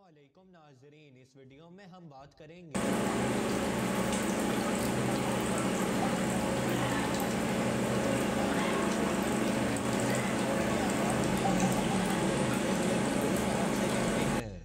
علیکم ناظرین، اس ویڈیو میں ہم بات کریں گے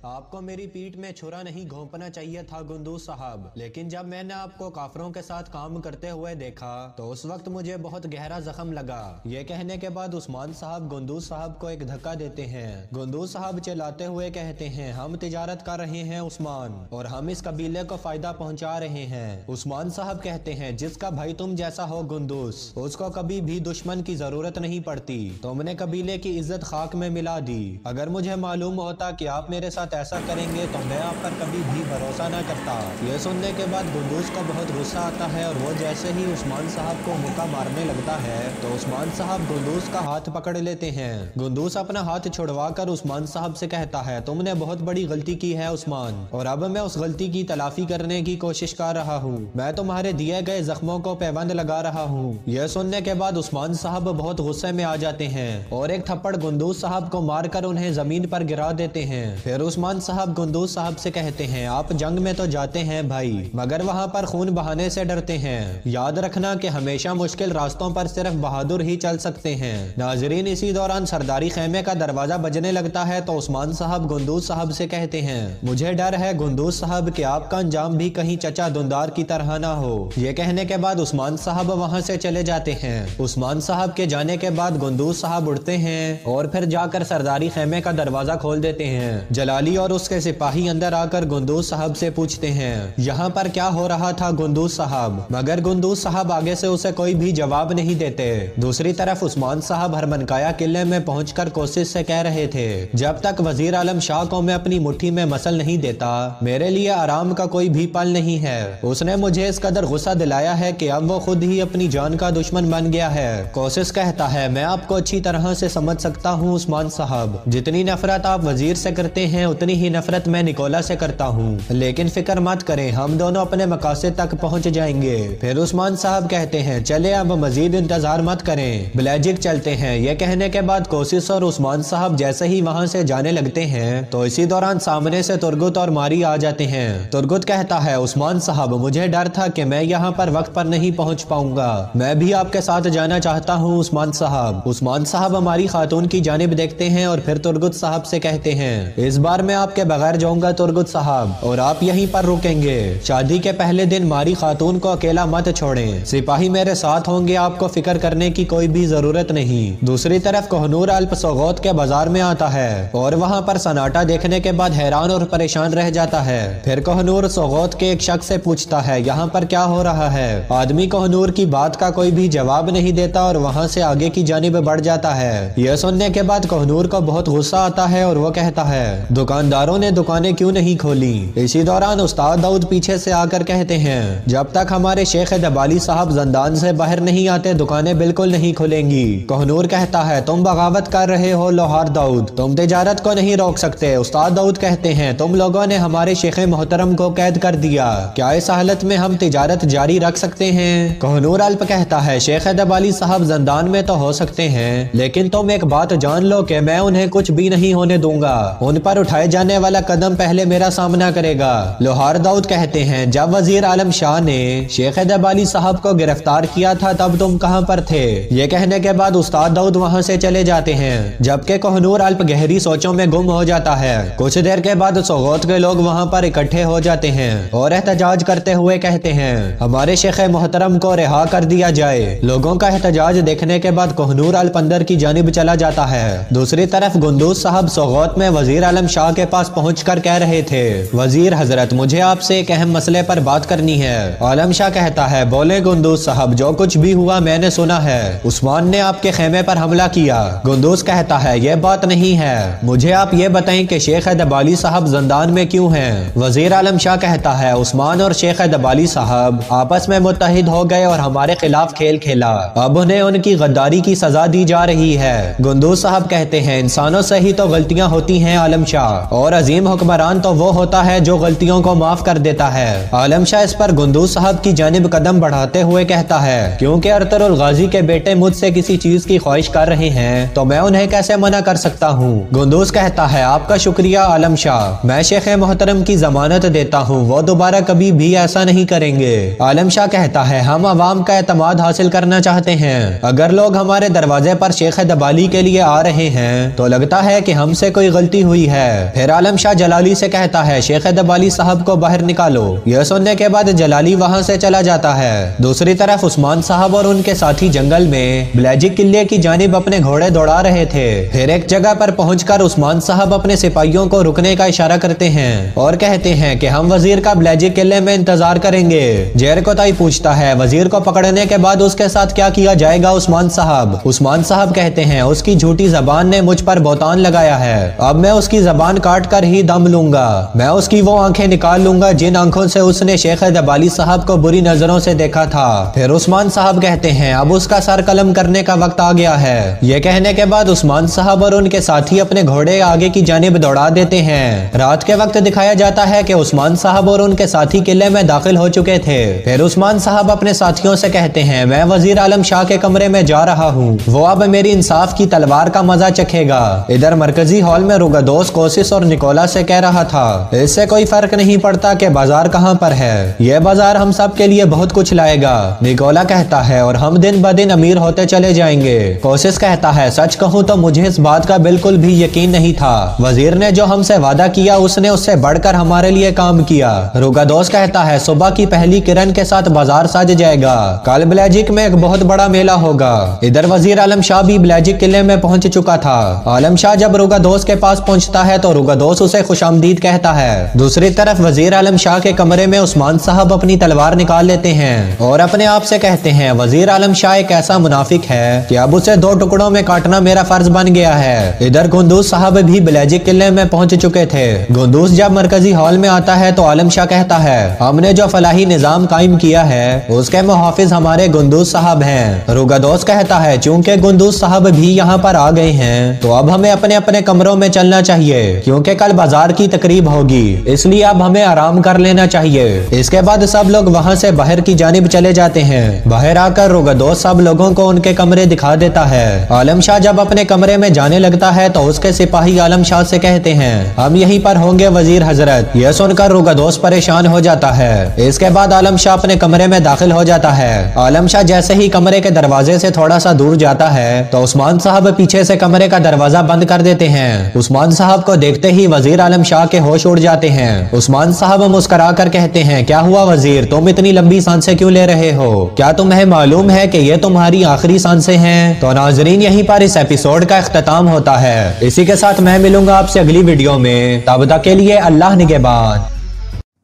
آپ کو میری پیٹھ میں چھرا نہیں گھونپنا چاہیے تھا گندوز صاحب، لیکن جب میں نے آپ کو کافروں کے ساتھ کام کرتے ہوئے دیکھا تو اس وقت مجھے بہت گہرا زخم لگا۔ یہ کہنے کے بعد عثمان صاحب گندوز صاحب کو ایک دھکا دیتے ہیں۔ گندوز صاحب چلاتے ہوئے کہتے ہیں، ہم تجارت کر رہے ہیں عثمان، اور ہم اس قبیلے کو فائدہ پہنچا رہے ہیں۔ عثمان صاحب کہتے ہیں، جس کا بھائی تم جیسا ہو گندوز، اس کو کبھی بھی دشمن کی ضرورت نہیں پڑتی۔ تم نے قبیلے کی عزت خاک میں ملا دی۔ اگر مجھے معلوم ہوتا کہ آپ میرے ساتھ ایسا کریں گے تو میں آپ پر کبھی بھی بھروسہ نہ کرتا۔ یہ سننے کے بعد گندوز کو بہت غصہ آتا ہے، اور وہ جیسے ہی عثمان صاحب کو مکہ مارنے لگتا ہے تو عثمان صاحب گندوز کا ہاتھ پکڑ لیتے ہیں۔ گندوز اپنا ہاتھ چھڑوا کر عثمان صاحب سے کہتا ہے، تم نے بہت بڑی غلطی کی ہے عثمان، اور اب میں اس غلطی کی تلافی کرنے کی کوشش کر رہا ہوں۔ میں تمہارے دیے گئے زخموں کو پیوند لگا رہا ہوں۔ یہ سننے کے بعد عثمان صاحب بہت غصے میں آ جاتے ہیں اور ایک تھپڑ گندوز صاحب کو مار کر انہیں زمین پر گرا دیتے ہیں۔ پھر عثمان صاحب گندوز صاحب سے کہتے ہیں، آپ جنگ میں تو جاتے ہیں بھائی، مگر وہاں پر خون بہانے سے ڈرتے ہیں۔ یاد رکھنا کہ ہمیشہ مشکل راستوں پر صرف بہادر ہی چل سکتے ہیں۔ ناظرین، اسی دوران سرداری خیمے کا دروازہ بجنے لگتا ہے تو عثمان صاحب گندوز صاحب سے کہتے ہیں، مجھے ڈر ہے گندوز صاحب کہ آپ کا انجام بھی کہیں چچا دندار کی طرح نہ ہو۔ یہ کہنے کے بعد عثمان صاحب وہاں سے چلے جاتے ہیں۔ عثمان صاحب کے جانے کے بعد گندوز صاحب اٹھتے ہیں اور پھر جا کر سرداری خیمے کا دروازہ کھول دیتے ہیں۔ جلالی اور اس کے سپاہی اندر آ کر گندوز صاحب سے پوچھتے ہیں، یہاں پر کیا ہو رہا تھا گندوز صاحب؟ مگر گندوز صاحب آگے سے اسے کوئی بھی جواب نہیں دیتے۔ دوسری طرف عثمان صاحب ہرمنکایا قلعے میں پہنچ کر کوشش سے کہہ رہے تھے، جب تک وزیر عالم شاہ کو میں اپنی مٹھی میں مسل نہیں دیتا، میرے لیے آرام کا کوئی بھی پل نہیں ہے۔ اس نے مجھے اس قدر غصہ دلایا ہے کہ اب وہ خود ہی اپنی جان کا دشمن بن گیا ہے۔ کوشش کہتا ہے، میں آپ کو اچھی طرح سے سمجھ سکتا ہوں عثمان صاحب، جتنی نفرت آپ وزیر سے کرتے ہیں اتنی ہی نفرت میں نکولا سے کرتا ہوں، لیکن فکر مت کریں، ہم دونوں اپنے مقاصد تک پہنچ جائیں گے۔ پھر عثمان صاحب کہتے ہیں، چلے اب مزید انتظار مت کریں، بلیجک چلتے ہیں۔ یہ کہنے کے بعد کوشش اور عثمان صاحب جیسے ہی وہاں سے جانے لگتے ہیں تو اسی دوران سامنے سے ترگت اور ماری آ جاتے ہیں۔ ترگت کہتا ہے، عثمان صاحب، مجھے ڈر تھا کہ میں یہاں پر وقت پر نہیں پہنچ پاؤں گا، میں بھی آپ کے ساتھ جانا چاہتا ہوں عثمان صاحب۔ عثمان صاحب ہماری خاتون کی جانب دیکھتے ہیں اور پھر ترگت صاحب سے کہتے ہیں، اس بار میں آپ کے بغیر جاؤں گا ترگت صاحب، اور آپ یہیں پر رکیں گے۔ شادی کے پہلے دن ماری خاتون کو اکیلا مت چھوڑیں، سپاہی میرے ساتھ ہوں گے، آپ کو فکر کرنے کی کوئی بھی ضرورت نہیں۔ دوسری طرف کوہنور الپ سوغوت کے بازار میں آتا ہے اور وہاں پر سناٹا دیکھنے کے بعد حیران اور پریشان رہ جاتا ہے۔ پھر کوہنور سوغوت کے ایک شخص سے پوچھتا ہے، یہاں پر کیا ہو رہا ہے؟ آدمی کوہنور کی بات کا کوئی بھی جواب نہیں دیتا اور وہاں سے آگے کی جانب بڑھ جاتا ہے۔ یہ سننے کے بعد کوہنور کو بہت غصہ آتا ہے اور وہ کہتا ہے، دکانداروں نے دکانیں کیوں نہیں کھولی؟ اسی دوران استاد داؤد پیچھے سے آ کر کہتے ہیں، جب تک ہمارے شیخ دبالی صاحب زندان سے باہر نہیں آتے دکانیں بالکل نہیں کھلیں گی۔ کوہنور کہتا ہے، تم بغاوت کر رہے ہو لوہار داؤد، تم تجارت کو نہیں روک سکتے۔ استاد داؤد کہتے ہیں، تم لوگوں نے ہمارے شیخ محترم کو قید کر دیا، کیا اس حالت میں ہم تجارت جاری رکھ سکتے ہیں؟ کوہنور الپ کہتا ہے، شیخ دبالی صاحب زندان میں تو ہو سکتے ہیں، لیکن تم ایک بات جان لو کہ میں انہیں کچھ بھی نہیں ہونے دوں گا، ان پر اٹھائے جانے والا قدم پہلے میرا سامنا کرے گا۔ لوہار داؤد کہتے ہیں، جب وزیر عالم شاہ نے شیخ دبالی صاحب کو گرفتار کیا تھا تب تم کہاں پر تھے؟ یہ کہنے کے بعد استاد داؤد وہاں سے چلے جاتے ہیں، جبکہ کوہنور الپ گہری سوچوں میں گم ہو جاتا ہے۔ کچھ دیر کے بعد سوغوت کے لوگ وہاں پر اکٹھے ہو جاتے ہیں اور احتجاج کرتے ہوئے کہتے ہیں، ہمارے شیخ محترم کو رہا کر دیا جائے۔ لوگوں کا احتجاج دیکھنے کے بعد کوہنور الپ اندر کی جانب چلا جاتا ہے۔ دوسری طرف گندوز صاحب سوغوت میں وزیر عالم شاہ کے پاس پہنچ کر کہہ رہے تھے، وزیر حضرت، مجھے آپ سے ایک اہم مسئلے پر بات کرنی ہے۔ عالم شاہ کہتا ہے، بولے گندوز صاحب، جو کچھ بھی ہوا میں نے سنا ہے، عثمان نے آپ کے خیمے پر حملہ کیا۔ گندوز کہتا ہے، یہ بات نہیں ہے، مجھے آپ یہ بتائیں کہ شیخ دبالی صاحب زندان میں کیوں ہیں؟ وزیر عالم شاہ کہتا ہے، عثمان اور شیخ دبالی صاحب آپس میں متحد ہو گئے اور ہمارے خلاف کھیل کھیلا، اب انہیں ان کی غداری کی سزا دی جا رہی ہے۔ گندوز صاحب کہتے ہیں، انسانوں سے ہی تو غلطیاں ہوتی ہیں عالم شاہ، اور عظیم حکمران تو وہ ہوتا ہے جو غلطیوں کو معاف کر دیتا ہے۔ عالم شاہ اس پر گندوز صاحب کی جانب قدم بڑھاتے ہوئے کہتا ہے کیونکہ ارطغرل الغازی کے بیٹے مجھ سے کسی چیز کی خواہش کر رہے ہیں تو میں انہیں کیسے منع کر سکتا ہوں۔ گندوز کہتا ہے آپ کا شکریہ عالم شاہ، میں شیخ محترم کی ضمانت دیتا ہوں وہ دوبارہ کبھی بھی ایسا نہیں کریں گے۔ عالم شاہ کہتا ہے ہم عوام کا اعتماد حاصل کرنا چاہتے ہیں، اگر لوگ ہمارے دروازے پر شیخ دبالی کے لیے آ رہے ہیں تو لگتا ہے کہ ہم سے کوئی غلطی ہوئی ہے۔ پھر عالم شاہ جلالی سے کہتا ہے شیخ دبالی صاحب کو باہر نکالو۔ یہ سننے کے بعد جلالی وہاں سے چلا جاتا ہے۔ دوسری طرف عثمان صاحب اور ان کے ساتھی جنگل میں بلیجک قلعے کی جانب اپنے گھوڑے دوڑا رہے تھے۔ پھر ایک جگہ پر پہنچ کر عثمان صاحب اپنے سپاہیوں کو رکنے کا اشارہ کرتے ہیں اور کہتے ہیں کہ ہم وزیر کا بلیجک قلعے میں انتظار کریں گے۔ جیر کوتائی پوچھتا ہے وزیر کو پکڑنے کے بعد اس کے ساتھ کیا کیا جائے گا عثمان صاحب؟ عثمان صاحب کہتے ہیں اس کی جھوٹی زبان نے مجھ پر بہتان لگایا ہے، اب میں اس کی زبان کاٹ کر ہی دم لوں گا، میں اس کی وہ آنکھیں نکال لوں گا جن آنکھوں سے اس نے شیخ دبالی صاحب کو بری نظروں سے دیکھا تھا۔ پھر عثمان صاحب کہتے ہیں اب اس کا سر قلم کرنے کا وقت آ گیا ہے۔ یہ کہنے کے بعد عثمان صاحب اور ان کے ساتھی اپنے گھوڑے آگے کی جانب دوڑا دیتے ہیں۔ رات کے وقت دکھایا جاتا ہے کہ عثمان صاحب اور ان کے ساتھی قلعے میں داخل ہو چکے تھے۔ پھر عثمان صاحب اپنے ساتھیوں سے کہتے ہیں میں وزیر عالم شاہ کے کمرے میں جا رہا ہوں، وہ اب میری انصاف کی تلوار کا مزہ چکھے گا۔ ادھر مرکزی ہال میں روگادوس کوسس اور نکولا سے کہہ رہا تھا اس سے کوئی فرق نہیں پڑتا کہ بازار کہاں پر ہے، یہ بازار ہم سب کے لیے بہت کچھ لائے گا۔ نکولا کہتا ہے اور ہم دن بدن امیر ہوتے چلے جائیں گے۔ کوسس کہتا ہے سچ کہوں تو مجھے اس بات کا بالکل بھی یقین نہیں تھا، وزیر نے جو ہم سے وعدہ کیا اس نے اس سے بڑھ کر ہمارے لیے کام کیا۔ روگادوس کہتا ہے صبح کی پہلی کرن کے ساتھ بازار سج جائے گا، کل بلیجک میں ایک بہت بڑا میلہ ہوگا۔ ادھر وزیر عالم شاہ بھی بلیجک قلعے میں پہنچ چکا تھا۔ عالم شاہ جب روگادوس کے پاس پہنچتا ہے تو روگادوس اسے خوش آمدید کہتا ہے۔ دوسری طرف وزیر عالم شاہ کے کمرے میں عثمان صاحب اپنی تلوار نکال لیتے ہیں اور اپنے آپ سے کہتے ہیں وزیر عالم شاہ ایک ایسا منافق ہے کہ اب اسے دو ٹکڑوں میں کاٹنا میرا فرض بن گیا ہے۔ ادھر گندوز صاحب بھی بلیجک قلعے میں پہنچ چکے تھے۔ گندوز جب مرکزی ہال میں آتا ہے تو عالم شاہ کہتا ہے ہم نے جو فلاحی نظام قائم کیا ہے اس کے محافظ ہمارے گندوز صاحب ہیں۔ روگادوس کہتا ہے چونکہ گندوز صاحب بھی یہاں پر آ گئے ہیں تو اب ہمیں اپنے اپنے کمروں میں چلنا چاہیے کیونکہ کل بازار کی تقریب ہوگی، اس لیے اب ہمیں آرام کر لینا چاہیے۔ اس کے بعد سب لوگ وہاں سے باہر کی جانب چلے جاتے ہیں۔ باہر آ کر روگادوس سب لوگوں کو ان کے کمرے دکھا دیتا ہے۔ عالم شاہ جب اپنے کمرے میں جانے لگتا ہے تو اس کے سپاہی عالم شاہ سے کہتے ہیں ہم یہیں پر ہوں گے وزیر حضرت۔ یہ سن کر روگادوس پریشان ہو جاتا ہے۔ اس کے بعد عالم شاہ اپنے کمرے میں داخل ہو جاتا ہے۔ عالم شاہ جیسے ہی کمرے کے دروازے سے تھوڑا سا دور جاتا ہے تو عثمان صاحب پیچھے سے کمرے کا دروازہ بند کر دیتے ہیں۔ عثمان صاحب کو دیکھتے ہی وزیر عالم شاہ کے ہوش اڑ جاتے ہیں۔ عثمان صاحب مسکرا کر کہتے ہیں کیا ہوا وزیر، تم اتنی لمبی سانسیں کیوں لے رہے ہو؟ کیا تمہیں معلوم ہے کہ یہ تمہاری آخری سانسیں ہیں؟ تو ناظرین یہیں پر اس ایپیسوڈ کا اختتام ہوتا ہے۔ اسی کے ساتھ میں ملوں گا آپ سے اگلی ویڈیو میں، تب تک کے لیے اللہ نگہبان۔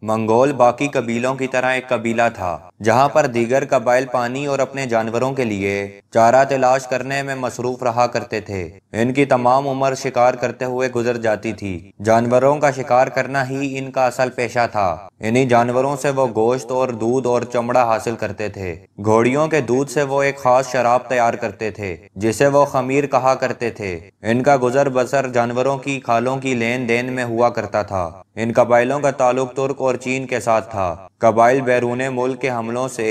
منگول باقی قبیلوں کی طرح ایک قبیلہ تھا جہاں پر دیگر قبائل پانی اور اپنے جانوروں کے لیے چارہ تلاش کرنے میں مصروف رہا کرتے تھے۔ ان کی تمام عمر شکار کرتے ہوئے گزر جاتی تھی۔ جانوروں کا شکار کرنا ہی ان کا اصل پیشہ تھا۔ انہی جانوروں سے وہ گوشت اور دودھ اور چمڑا حاصل کرتے تھے۔ گھوڑیوں کے دودھ سے وہ ایک خاص شراب تیار کرتے تھے جسے وہ خمیر کہا کرتے تھے۔ ان کا گزر بسر جانوروں کی کھالوں کی لین دین میں ہوا کرتا تھا۔ ان قبائلوں کا تعلق ترک اور چین کے ساتھ تھا۔ قبائل بیرون ملک کے حملوں سے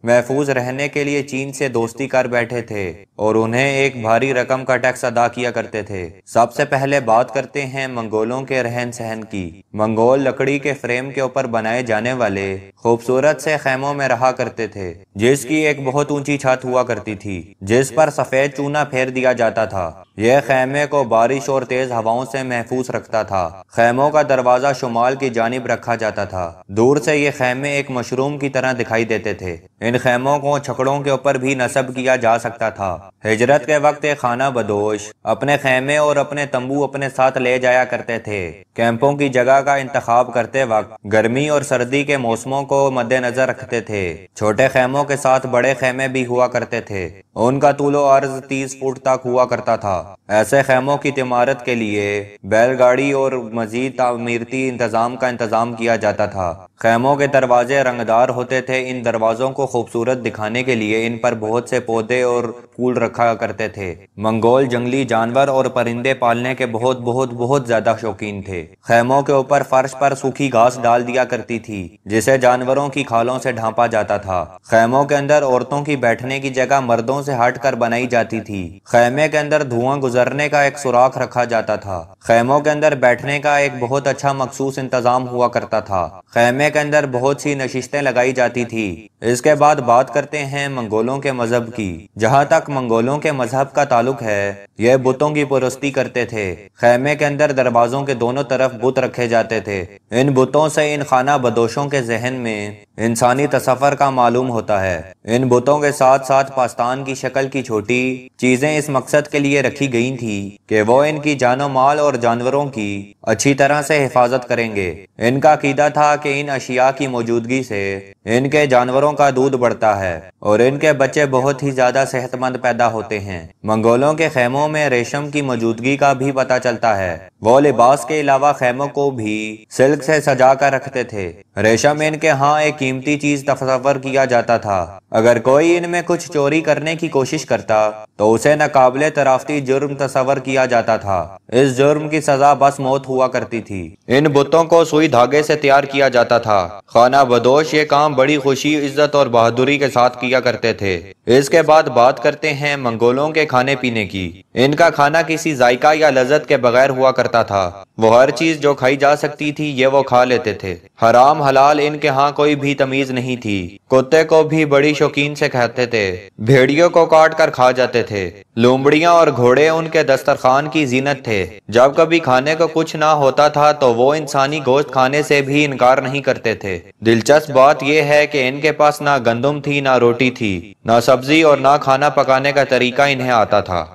محفوظ رہنے کے لیے چین سے دوستی کر بیٹھے تھے اور انہیں ایک بھاری رقم کا ٹیکس ادا کیا کرتے تھے۔ سب سے پہلے بات کرتے ہیں منگولوں کے رہن سہن کی۔ منگول لکڑی کے فریم کے اوپر بنائے جانے والے خوبصورت سے خیموں میں رہا کرتے تھے جس کی ایک بہت اونچی چھت ہوا کرتی تھی جس پر سفید چونا پھیر دیا جاتا تھا۔ یہ خیمے کو بارش اور تیز ہواؤں سے محفوظ رکھتا تھا۔ خیموں کا دروازہ شمال کی جانب رکھا جاتا تھا۔ دور سے یہ خیمے ایک مشروم کی طرح دکھائی دیتے تھے۔ ان خیموں کو چھکڑوں کے اوپر بھی نصب کیا جا سکتا تھا۔ ہجرت کے وقت ایک خانہ بدوش اپنے خیمے اور اپنے تمبو اپنے ساتھ لے جایا کرتے تھے۔ کیمپوں کی جگہ کا انتخاب کرتے وقت گرمی اور سردی کے موسموں کو مد نظر رکھتے تھے۔ چھوٹے خیموں کے ساتھ بڑے خیمے بھی ہوا کرتے تھے۔ ان کا طول و عرض 30 فٹ تک ہوا کرتا تھا۔ ایسے خیموں کی تمارت کے لیے بیل گاڑی اور مزید تعمیراتی انتظام کا انتظام کیا جاتا تھا۔ خیموں کے دروازے رنگدار ہوتے تھے، ان دروازوں کو خوبصورت دکھانے کے لیے ان پر بہت سے پودے اور پھول رکھا کرتے تھے۔ منگول جنگلی جانور اور پرندے پالنے کے بہت زیادہ شوقین تھے۔ خیموں کے اوپر فرش پر سوکھی گھاس ڈال دیا کرتی تھی جسے جانوروں کی کھالوں سے ڈھانپا جاتا تھا۔ خیموں کے اندر عورتوں کی بیٹھنے کی جگہ مردوں سے ہٹ کر بنائی جاتی تھی۔ خیمے کے اندر دھواں گزرنے کا ایک سوراخ رکھا جاتا تھا۔ خیموں کے اندر بیٹھنے کا ایک بہت اچھا مخصوص انتظام ہوا کرتا تھا۔ خیمے کے اندر بہت سی نشستیں لگائی جاتی تھی۔ اس کے بعد بات کرتے ہیں منگولوں کے مذہب کی۔ جہاں تک منگولوں کے مذہب کا تعلق ہے، یہ بتوں کی پرستی کرتے تھے۔ خیمے کے اندر دروازوں کے دونوں طرف بت رکھے جاتے تھے۔ ان بتوں سے ان خانہ بدوشوں کے ذہن میں انسانی تصور کا معلوم ہوتا ہے۔ ان بتوں کے ساتھ ساتھ پاستان کی شکل کی چھوٹی چیزیں اس مقصد کے لیے رکھی گئی تھی کہ وہ ان کی جان و مال اور جانوروں کی اچھی طرح سے حفاظت کریں گے۔ ان کا عقیدہ تھا کہ ان اشیاء کی موجودگی سے ان کے جانوروں کا دودھ بڑھتا ہے اور ان کے بچے بہت ہی زیادہ صحت مند پیدا ہوتے ہیں۔ منگولوں کے خیموں میں ریشم کی موجودگی کا بھی پتہ چلتا ہے۔ وہ لباس کے علاوہ خیموں کو بھی سلک سے سجا کر رکھتے تھے۔ ریشم ان کے ہاں ایک قیمتی چیز تصور کیا جاتا تھا۔ اگر کوئی ان میں کچھ چوری کرنے کی کوشش کرتا تو اسے ناقابل ترافتی جرم تصور کیا جاتا تھا۔ اس جرم کی سزا بس موت ہوا کرتی تھی۔ ان بتوں کو سوئی دھاگے سے تیار کیا جاتا تھا۔ خانہ بدوش یہ کام بڑی خوشی، عزت اور بہادری کے ساتھ کیا کرتے تھے۔ اس کے بعد بات کرتے ہیں منگولوں کے کھانے پینے کی۔ ان کا کھانا کسی ذائقہ یا لذت کے بغیر ہوا کرتا تھا۔ وہ ہر چیز جو کھائی جا سکتی تھی یہ وہ کھا لیتے تھے۔ حرام حلال ان کے ہاں کوئی بھی تمیز نہیں تھی۔ کتے کو بھی بڑی شوقین سے کھاتے تھے۔ بھیڑیوں کو کاٹ کر کھا جاتے تھے۔ لومڑیاں اور گھوڑے ان کے دسترخوان کی زینت تھے۔ جب کبھی کھانے کو کچھ نہ ہوتا تھا تو وہ انسانی گوشت کھانے سے بھی انکار نہیں کرتے تھے۔ دلچسپ بات یہ ہے کہ ان کے پاس نہ گندم تھی، نہ روٹی تھی، نہ سبزی، اور نہ کھانا پکانے کا طریقہ انہیں آتا تھا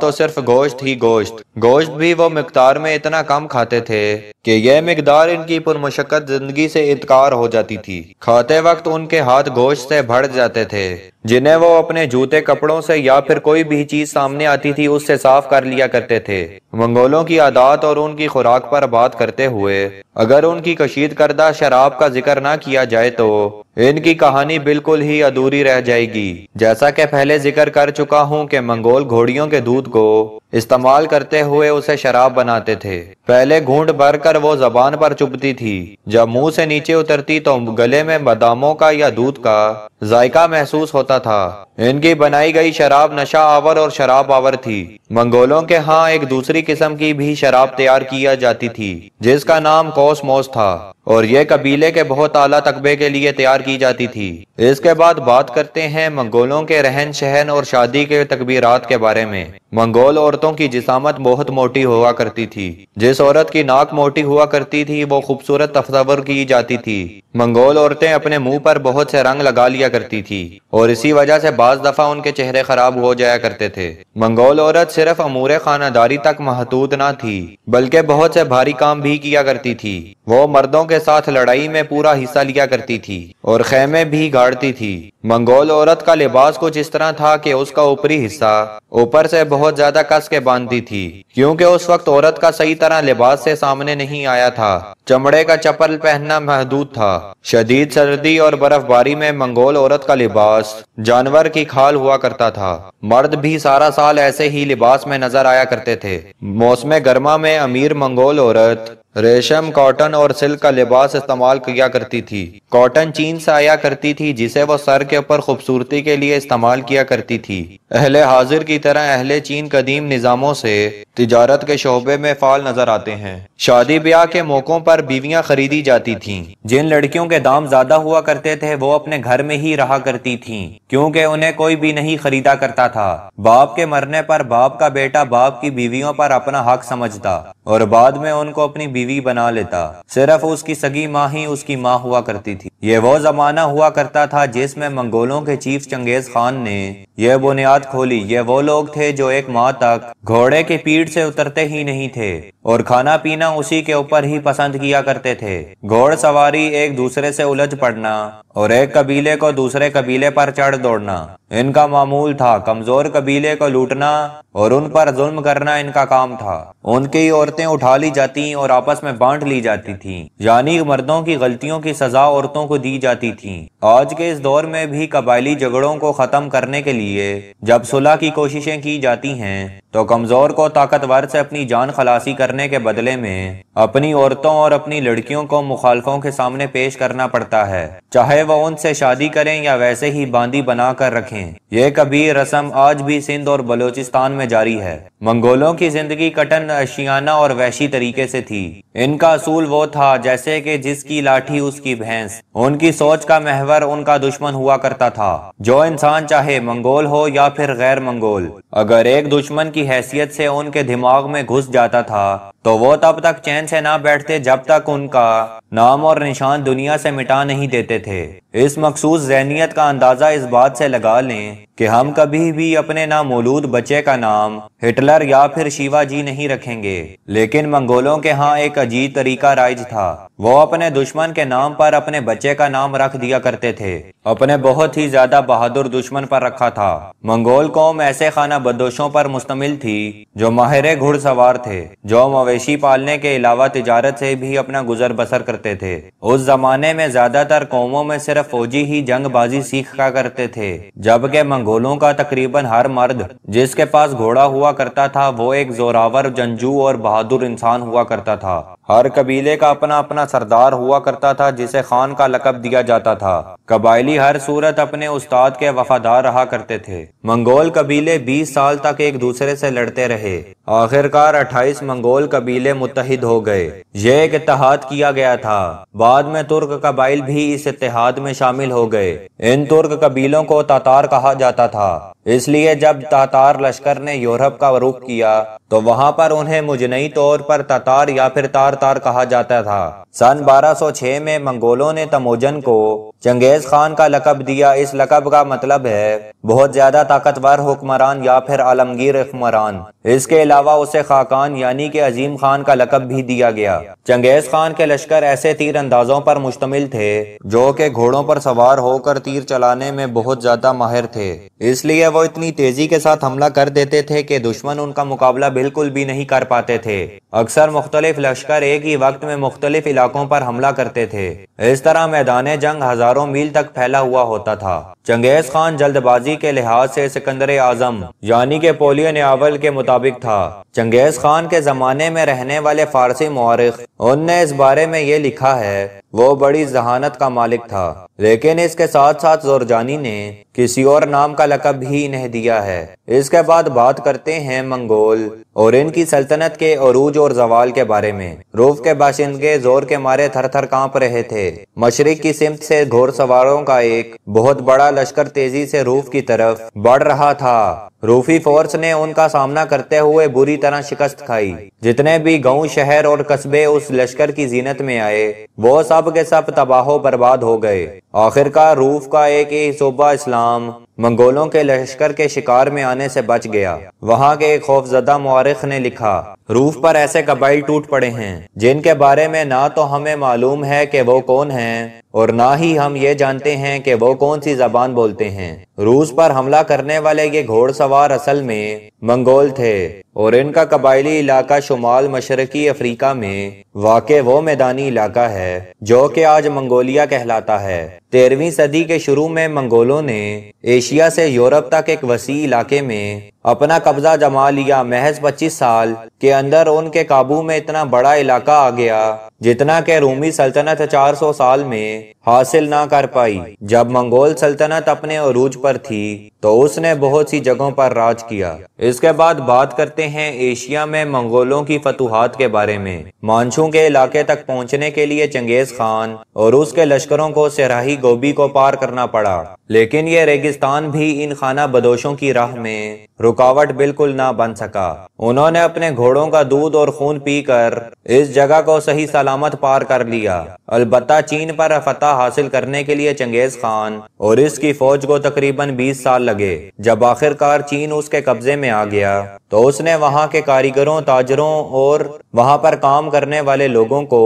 تو صرف گوشت ہی گوشت۔ گوشت بھی وہ مقدار میں اتنا کم کھاتے تھے کہ یہ مقدار ان کی پرمشقت زندگی سے انتکار ہو جاتی تھی۔ کھاتے وقت ان کے ہاتھ گوشت سے بھر جاتے تھے، جنہیں وہ اپنے جوتے کپڑوں سے یا پھر کوئی بھی چیز سامنے آتی تھی اس سے صاف کر لیا کرتے تھے۔ منگولوں کی عادات اور ان کی خوراک پر بات کرتے ہوئے اگر ان کی کشید کردہ شراب کا ذکر نہ کیا جائے تو ان کی کہانی بالکل ہی ادھوری رہ جائے گی۔ جیسا کہ پہلے ذکر کر چکا ہوں کہ منگول گھوڑیوں کے دودھ کو استعمال کرتے ہوئے اسے شراب بناتے تھے۔ پہلے گھونٹ بھر کر وہ زبان پر چبھتی تھی، جب منہ سے نیچے اترتی تو گلے میں باداموں کا یا دودھ کا ذائقہ محسوس ہوتا تھا۔ ان کی بنائی گئی شراب نشہ آور اور شراب آور تھی۔ منگولوں کے ہاں ایک دوسری قسم کی بھی شراب تیار کیا جاتی تھی جس کا نام کوس موس تھا، اور یہ قبیلے کے بہت اعلیٰ تقبے کے لیے تیار کی جاتی تھی۔ اس کے بعد بات کرتے ہیں منگولوں کے رہن سہن اور شادی کے تکبیرات کے بارے میں۔ منگول عورتوں کی جسامت بہت موٹی ہوا کرتی تھی۔ جس عورت کی ناک موٹی ہوا کرتی تھی وہ خوبصورت تصور کی جاتی تھی۔ منگول عورتیں اپنے منہ پر بہت سے رنگ لگا لیا کرتی تھی اور اسی وجہ سے بعض دفعہ ان کے چہرے خراب ہو جایا کرتے تھے۔ منگول عورت صرف امور خانہ داری تک محدود نہ تھی بلکہ بہت سے بھاری کام بھی کیا کرتی تھی۔ وہ مردوں کے ساتھ لڑائی میں پورا حصہ لیا کرتی تھی اور خیمے بھی گاڑتی تھی۔ منگول عورت کا لباس کچھ اس طرح تھا کہ اس کا اوپری حصہ اوپر سے بہت زیادہ کس کے باندھتی تھی، کیونکہ اس وقت عورت کا صحیح طرح لباس سے سامنے نہیں آیا تھا۔ چمڑے کا چپل پہننا محدود تھا۔ شدید سردی اور برف باری میں منگول عورت کا لباس جانور کی کھال ہوا کرتا تھا۔ مرد بھی سارا سال ایسے ہی لباس میں نظر آیا کرتے تھے۔ موسم گرما میں امیر منگول عورت ریشم، کاٹن اور سلک کا لباس استعمال کیا کرتی تھی۔ کاٹن چین سے آیا کرتی تھی جسے وہ سر کے اوپر خوبصورتی کے لیے استعمال کیا کرتی تھی۔ اہل حاضر کی طرح اہل چین قدیم نظاموں سے تجارت کے شعبے میں فعال نظر آتے ہیں۔ شادی بیاہ کے موقعوں پر بیویاں خریدی جاتی تھیں۔ جن لڑکیوں کے دام زیادہ ہوا کرتے تھے وہ اپنے گھر میں ہی رہا کرتی تھیں کیونکہ انہیں کوئی بھی نہیں خریدا کرتا تھا۔ باپ کے مرنے پر باپ کا بیٹا باپ کی بیویوں پر اپنا حق سمجھتا اور بعد میں ان کو اپنی بیوی بنا لیتا۔ صرف اس کی سگی ماں ہی اس کی ماں ہوا کرتی تھی۔ یہ وہ زمانہ ہوا کرتا تھا جس میں منگولوں کے چیف چنگیز خان نے یہ بنیاد یاد کھولی، یہ وہ لوگ تھے جو ایک ماہ تک گھوڑے کی پیٹھ سے اترتے ہی نہیں تھے اور کھانا پینا اسی کے اوپر ہی پسند کیا کرتے تھے۔ گھوڑ سواری، ایک دوسرے سے الجھ پڑنا اور ایک قبیلے کو دوسرے قبیلے پر چڑھ دوڑنا ان کا معمول تھا۔ کمزور قبیلے کو لوٹنا اور ان پر ظلم کرنا ان کا کام تھا۔ ان کی عورتیں اٹھا لی جاتی اور آپس میں بانٹ لی جاتی تھیں، یعنی مردوں کی غلطیوں کی سزا عورتوں کو دی جاتی تھی۔ آج کے اس دور میں بھی قبائلی جھگڑوں کو ختم کرنے کے لیے جب صلح کی کوششیں کی جاتی ہیں تو کمزور کو طاقتور سے اپنی جان خلاصی کرنے کے بدلے میں اپنی عورتوں اور اپنی لڑکیوں کو مخالفوں کے سامنے پیش کرنا پڑتا ہے، چاہے وہ ان سے شادی کریں یا ویسے ہی باندی بنا کر رکھیں۔ یہ کبیر رسم آج بھی سندھ اور بلوچستان میں جاری ہے۔ منگولوں کی زندگی کٹن اشیانہ اور وحشی طریقے سے تھی۔ ان کا اصول وہ تھا جیسے کہ جس کی لاٹھی اس کی بھینس۔ ان کی سوچ کا محور ان کا دشمن ہوا کرتا تھا، جو انسان چاہے منگول ہو یا پھر غیر منگول، اگر ایک دشمن کی حیثیت سے ان کے دماغ میں گھس جاتا تھا تو وہ تب تک چین سے نہ بیٹھتے جب تک ان کا نام اور نشان دنیا سے مٹا نہیں دیتے تھے۔ اس مخصوص ذہنیت کا اندازہ اس بات سے لگا لیں کہ ہم کبھی بھی اپنے نامولود بچے کا نام ہٹلر یا پھر شیوا جی نہیں رکھیں گے، لیکن منگولوں کے ہاں ایک عجیب طریقہ رائج تھا۔ وہ اپنے دشمن کے نام پر اپنے بچے کا نام رکھ دیا کرتے تھے۔ اپنے بہت ہی زیادہ بہادر دشمن پر رکھا تھا۔ منگول قوم ایسے خانہ بدوشوں پر مشتمل تھی جو ماہر گھڑ سوار تھے، جو مویشی پالنے کے علاوہ تجارت سے بھی اپنا گزر بسر کرتے تھے۔ اس زمانے میں زیادہ تر قوموں میں صرف فوجی ہی جنگ بازی سیکھا کرتے تھے، جبکہ منگولوں کا تقریباً ہر مرد جس کے پاس گھوڑا ہوا کرتا تھا وہ ایک زوراور، جنگجو اور بہادر انسان ہوا کرتا تھا۔ ہر قبیلے کا اپنا اپنا سردار ہوا کرتا تھا جسے خان کا لقب دیا جاتا تھا۔ قبائلی ہر صورت اپنے استاد کے وفادار رہا کرتے تھے۔ منگول قبیلے 20 سال تک ایک دوسرے سے لڑتے رہے۔ آخرکار 28 منگول قبیلے متحد ہو گئے۔ یہ ایک اتحاد کیا گیا تھا۔ بعد میں ترک قبائل بھی اس اتحاد میں شامل ہو گئے۔ ان ترک قبیلوں کو تاتار کہا جاتا تھا، اس لیے جب تاتار لشکر نے یورپ کا رخ کیا تو وہاں پر انہیں مجموعی طور پر تاتار یا پھر تار کہا جاتا تھا۔ سن 1206 میں منگولوں نے تموجن کو چنگیز خان کا لقب دیا۔ اس لقب کا مطلب ہے بہت زیادہ طاقتور حکمران یا پھر عالمگیر حکمران۔ اس کے علاوہ اسے خاقان یعنی کہ عظیم خان کا لقب بھی دیا گیا۔ چنگیز خان کے لشکر ایسے تیر اندازوں پر مشتمل تھے جو کہ گھوڑوں پر سوار ہو کر تیر چلانے میں بہت زیادہ ماہر تھے، اس لیے وہ اتنی تیزی کے ساتھ حملہ کر دیتے تھے کہ دشمن ان کا مقابلہ بالکل بھی نہیں کر پاتے تھے۔ اکثر مختلف لشکر ایک ہی وقت میں مختلف علاقوں پر حملہ کرتے تھے۔ اس طرح میدان جنگ ہزاروں میل تک پھیلا ہوا ہوتا تھا۔ چنگیز خان جلد بازی کے لحاظ سے سکندر اعظم یعنی کہ ناپولیون اول کے مطابق تھا۔ چنگیز خان کے زمانے میں رہنے والے فارسی مورخ ان نے اس بارے میں یہ لکھا ہے وہ بڑی ذہانت کا مالک تھا، لیکن اس کے ساتھ ساتھ زورجانی نے کسی اور نام کا لقب بھی انہیں دیا ہے۔ اس کے بعد بات کرتے ہیں منگول اور ان کی سلطنت کے عروج اور زوال کے بارے میں۔ روف کے باشندے زور کے مارے تھر تھر کانپ رہے تھے۔ مشرق کی سمت سے گھوڑ سواروں کا ایک بہت بڑا لشکر تیزی سے روف کی طرف بڑھ رہا تھا۔ روفی فورس نے ان کا سامنا کرتے ہوئے بری طرح شکست کھائی۔ جتنے بھی گاؤں، شہر اور قصبے اس لشکر کی زینت میں آئے وہ سب کے سب تباہ و برباد ہو گئے۔ آخرکار روف کا ایک ہی صوبہ اسلام منگولوں کے لشکر کے شکار میں آنے سے بچ گیا۔ وہاں کے ایک خوفزدہ مورخ نے لکھا، روف پر ایسے قبائل ٹوٹ پڑے ہیں جن کے بارے میں نہ تو ہمیں معلوم ہے کہ وہ کون ہیں اور نہ ہی ہم یہ جانتے ہیں کہ وہ کون سی زبان بولتے ہیں۔ روس پر حملہ کرنے والے یہ گھوڑ سوار اصل میں منگول تھے اور ان کا قبائلی علاقہ شمال مشرقی افریقہ میں واقع وہ میدانی علاقہ ہے جو کہ آج منگولیا کہلاتا ہے۔ 13ویں صدی کے شروع میں منگولوں نے ایشیا سے یورپ تک ایک وسیع علاقے میں اپنا قبضہ جما لیا۔ محض 25 سال کے اندر ان کے قابو میں اتنا بڑا علاقہ آ گیا جتنا کہ رومی سلطنت 400 سال میں حاصل نہ کر پائی۔ جب منگول سلطنت اپنے عروج پر تھی تو اس نے بہت سی جگہوں پر راج کیا۔ اس کے بعد بات کرتے ہیں ایشیا میں منگولوں کی فتوحات کے بارے میں۔ مانچو کے علاقے تک پہنچنے کے لیے چنگیز خان اور اس کے لشکروں کو صحرائی گوبی کو پار کرنا پڑا، لیکن یہ ریگستان بھی ان خانہ بدوشوں کی راہ میں رکاوٹ بالکل نہ بن سکا۔ انہوں نے اپنے گھوڑوں کا دودھ اور خون پی کر اس جگہ کو صحیح سلامت پار کر لیا۔ البتہ چین پر فتح حاصل کرنے کے لیے چنگیز خان اور اس کی فوج کو تقریباً 20 سال لگے۔ جب آخرکار چین اس کے قبضے میں آ گیا تو اس نے وہاں کے کاریگروں، تاجروں اور وہاں پر کام کرنے والے لوگوں کو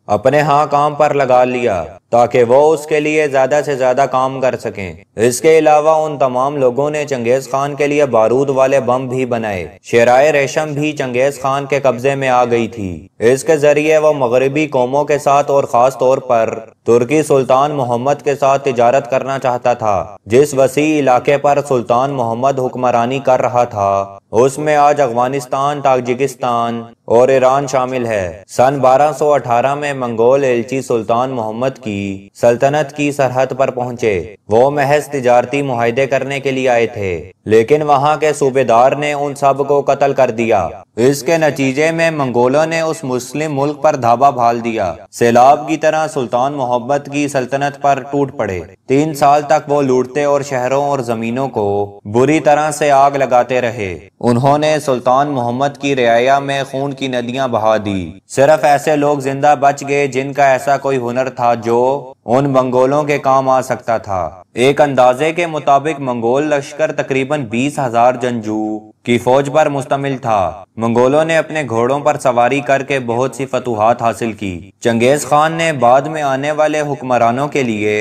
اپنے ہاں کام پر لگا لیا تاکہ وہ اس کے لیے زیادہ سے زیادہ کام کر سکیں۔ اس کے علاوہ ان تمام لوگوں نے چنگیز خان کے لیے بارود والے بم بھی بنائے۔ شیرائے ریشم بھی چنگیز خان کے قبضے میں آ گئی تھی۔ اس کے ذریعے وہ مغربی قوموں کے ساتھ اور خاص طور پر ترکی سلطان محمد کے ساتھ تجارت کرنا چاہتا تھا۔ جس وسیع علاقے پر سلطان محمد حکمرانی کر رہا تھا اس میں آج افغانستان، تاجکستان اور ایران شامل ہے۔ سن 1218 میں منگول ایلچی سلطان محمد کی سلطنت کی سرحد پر پہنچے۔ وہ محض تجارتی معاہدے کرنے کے لیے آئے تھے، لیکن وہاں کے صوبیدار نے ان سب کو قتل کر دیا۔ اس کے نتیجے میں منگولوں نے اس مسلم ملک پر دھاوا بھال دیا۔ سیلاب کی طرح سلطان محمد کی سلطنت پر ٹوٹ پڑے۔ 3 سال تک وہ لوٹتے اور شہروں اور زمینوں کو بری طرح سے آگ لگاتے رہے۔ انہوں نے سلطان محمد کی رعایا میں خون کی ندیاں بہا دی۔ صرف ایسے لوگ زندہ بچ گئے جن کا ایسا کوئی ہنر تھا جو ان منگولوں کے کام آ سکتا تھا۔ ایک اندازے کے مطابق منگول لشکر تقریباً 20,000 جنگجو کی فوج پر مشتمل تھا۔ منگولوں نے اپنے گھوڑوں پر سواری کر کے بہت سی فتوحات حاصل کی۔ چنگیز خان نے بعد میں آنے والے حکمرانوں کے لیے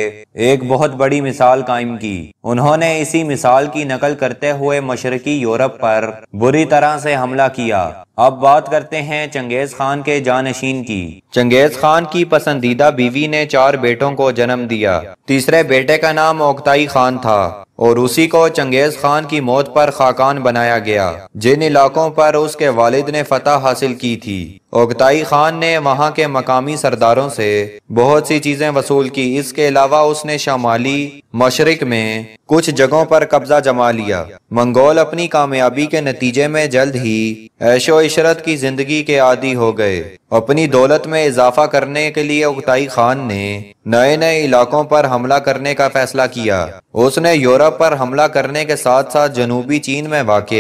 ایک بہت بڑی مثال قائم کی۔ انہوں نے اسی مثال کی نقل کرتے ہوئے مشرقی یورپ پر بری طرح سے حملہ کیا۔ اب بات کرتے ہیں چنگیز خان کے جانشین کی۔ چنگیز خان کی پسندیدہ بیوی نے 4 بیٹوں کو جنم دیا۔ تیسرے بیٹے کا نام اوکتائی خان تھا اور اسی کو چنگیز خان کی موت پر خاقان بنایا گیا جن علاقوں پر اس کے والد نے فتح حاصل کی تھی۔ اوکتائی خان نے وہاں کے مقامی سرداروں سے بہت سی چیزیں وصول کی۔ اس کے علاوہ اس نے شمالی مشرق میں کچھ جگہوں پر قبضہ جما لیا۔ منگول اپنی کامیابی کے نتیجے میں جلد ہی عیش و عشرت کی زندگی کے عادی ہو گئے۔ اپنی دولت میں اضافہ کرنے کے لیے اوکتائی خان نے نئے علاقوں پر حملہ کرنے کا فیصلہ کیا۔ اس نے یورپ پر حملہ کرنے کے ساتھ ساتھ جنوبی چین میں واقع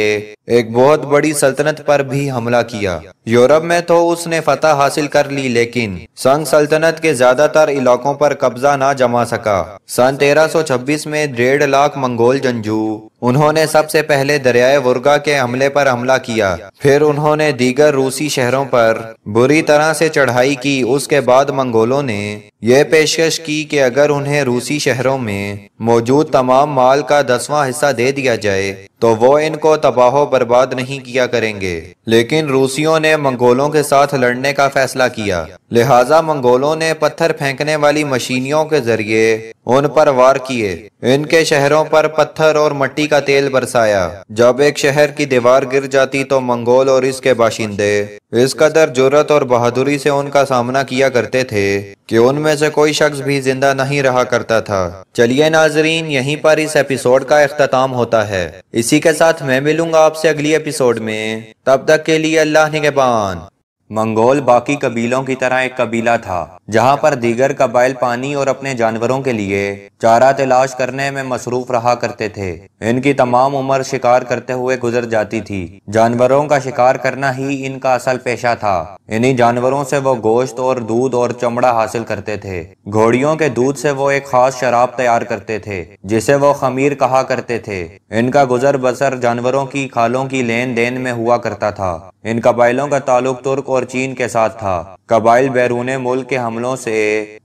ایک بہت بڑی سلطنت پر بھی حملہ کیا۔ یورپ میں تو اس نے فتح حاصل کر لی لیکن سنگ سلطنت کے زیادہ تر علاقوں پر قبضہ نہ جما سکا۔ سن 1326 میں 1.5 لاکھ منگول جنگجو انہوں نے سب سے پہلے دریائے ورگا کے حملے پر حملہ کیا۔ پھر انہوں نے دیگر روسی شہروں پر بری طرح سے چڑھائی کی۔ اس کے بعد منگولوں نے یہ پیشکش کی کہ اگر انہیں روسی شہروں میں موجود تمام مال کا 10واں حصہ دے دیا جائے تو وہ ان کو تباہ و برباد نہیں کیا کریں گے، لیکن روسیوں نے منگولوں کے ساتھ لڑنے کا فیصلہ کیا۔ لہٰذا منگولوں نے پتھر پھینکنے والی مشینوں کے ذریعے ان پر وار کیے۔ ان کے شہروں پر پتھر اور مٹی کا تیل برسایا۔ جب ایک شہر کی دیوار گر جاتی تو منگول اور اس کے باشندے اس قدر جرأت اور بہادری سے ان کا سامنا کیا کرتے تھے کہ ان میں سے کوئی شخص بھی زندہ نہیں رہا کرتا تھا۔ چلیے ناظرین، یہیں پر اس ایپیسوڈ کا اختتام ہوتا ہے۔ اسی کے ساتھ میں ملوں گا آپ سے اگلی ایپیسوڈ میں۔ تب تک کے لیے اللہ نگہبان۔ منگول باقی قبیلوں کی طرح ایک قبیلہ تھا جہاں پر دیگر قبائل پانی اور اپنے جانوروں کے لیے چارہ تلاش کرنے میں مصروف رہا کرتے تھے۔ ان کی تمام عمر شکار کرتے ہوئے گزر جاتی تھی۔ جانوروں کا شکار کرنا ہی ان کا اصل پیشہ تھا۔ انہی جانوروں سے وہ گوشت اور دودھ اور چمڑا حاصل کرتے تھے۔ گھوڑیوں کے دودھ سے وہ ایک خاص شراب تیار کرتے تھے جسے وہ خمیر کہا کرتے تھے۔ ان کا گزر بسر جانوروں کی کھالوں کی لین دین میں ہوا کرتا تھا۔ ان قبائلوں کا تعلق ترک اور چین کے ساتھ تھا۔ قبائل بیرون ملک کے حملوں سے